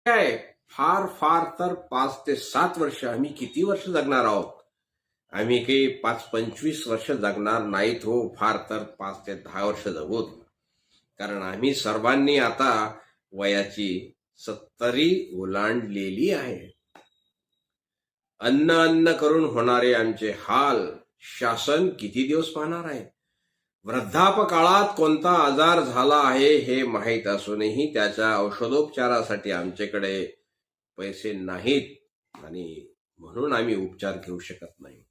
काय फार फार तर 5 ते 7 वर्ष. आम्ही किती वर्ष जगणार आहोत? आम्ही काही 25 वर्ष जगणार नाहीत हो. फार तर 5 ते 10 वर्ष जगू. कारण आम्ही सर्वांनी आता वयाची 70 ओलांडलेली आहे. अन्न अन्न करून होणारे आमचे हाल शासन किती दिवस पाहणार आहे? वृद्धापकाळात कोणता आजार झाला आहे हे माहीत असूनही त्याच्या औषधोपचारासाठी आमच्याकडे पैसे नाहीत आणि म्हणून आम्ही उपचार घेऊ शकत नाही.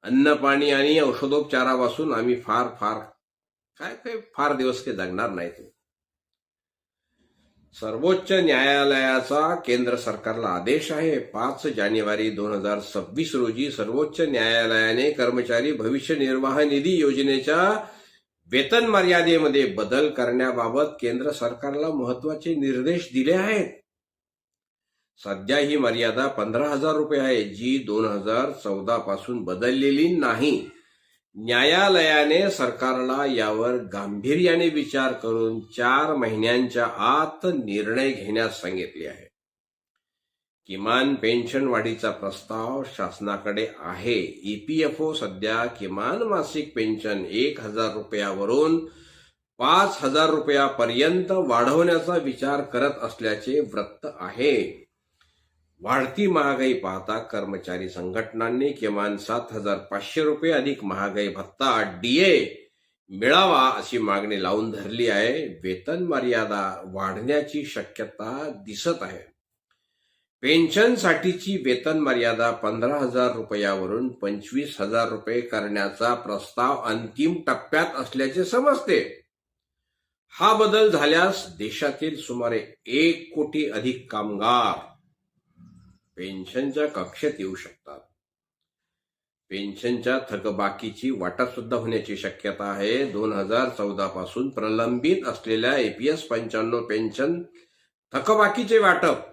अन्न पाणी आणि औषधोपचारापासून आम्ही फार फार फार दिवस काही जगणार नाहीत. सर्वोच्च न्यायालयाचा केंद्र सरकारला आदेश आहे. 5 जानेवारी 2026 रोजी सर्वोच्च न्यायालयाने कर्मचारी भविष्य निर्वाह निधी योजनेच्या वेतन मर्यादेमध्ये बदल करण्याबाबत केंद्र सरकारला महत्वाचे निर्देश दिले आहेत. सध्या ही मर्यादा 15,000 रुपये आहे, जी 2014 पासून बदललेली नाही. न्यायालयाने सरकारला यावर गांभीर्याने विचार करून 4 महिन्यांच्या आत निर्णय घेण्यास सांगितले आहे. किमान पेन्शन वाढीचा प्रस्ताव शासनाकडे आहे. ईपीएफओ सध्या किमान मासिक पेन्शन 1,000 रुपयावरून 5,000 रुपयापर्यंत वाढवण्याचा विचार करत असल्याचे वृत्त आहे. वाढती महागाई पाहता कर्मचारी संघटनांनी किमान 7,500 रुपये अधिक महागाई भत्ता डीए मिळावा अशी मागणी लावून धरली आहे. वेतन मर्यादा वाढण्याची शक्यता दिसत आहे. पेन्शनसाठीची वेतन मर्यादा 15,000 रुपयावरून 25,000 रुपये करण्याचा प्रस्ताव अंतिम टप्प्यात असल्याचे समजते. हा बदल झाल्यास देशातील सुमारे 1 कोटी अधिक कामगार पेन्शनच्या कक्षेत येऊ शकतात. पेन्शनच्या थकबाकीची वाटप सुद्धा होण्याची शक्यता आहे. 2014 पासून प्रलंबित असलेल्या एपीएस 95 पेन्शन थकबाकीचे वाटप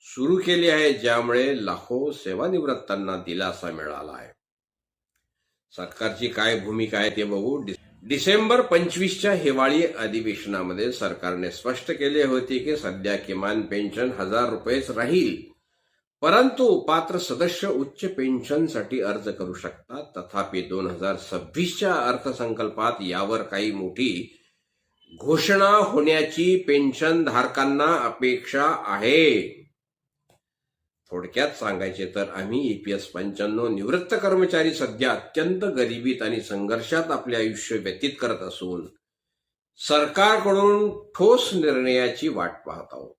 सुरू केले आहे, ज्यामुळे लाखो सेवानिवृत्तांना दिलासा मिळाला आहे. सरकारची काय भूमिका आहे ते बघू. डिसेंबर 25च्या हिवाळी अधिवेशनामध्ये सरकारने स्पष्ट केले होते की सध्या किमान पेन्शन 1,000 रुपयेच राहील, परंतु पात्र सदस्य उच्च पेन्शनसाठी अर्ज करू शकतात. तथापि 2026च्या अर्थसंकल्पात यावर काही मोठी घोषणा होण्याची पेन्शन धारकांना अपेक्षा आहे. थोडक्यात सांगायचे तर आम्ही ईपीएस 95 निवृत्त कर्मचारी सध्या अत्यंत गरिबीत आणि संघर्षात आपले आयुष्य व्यतीत करत असून सरकारकडून ठोस निर्णयाची वाट पाहत आहोत.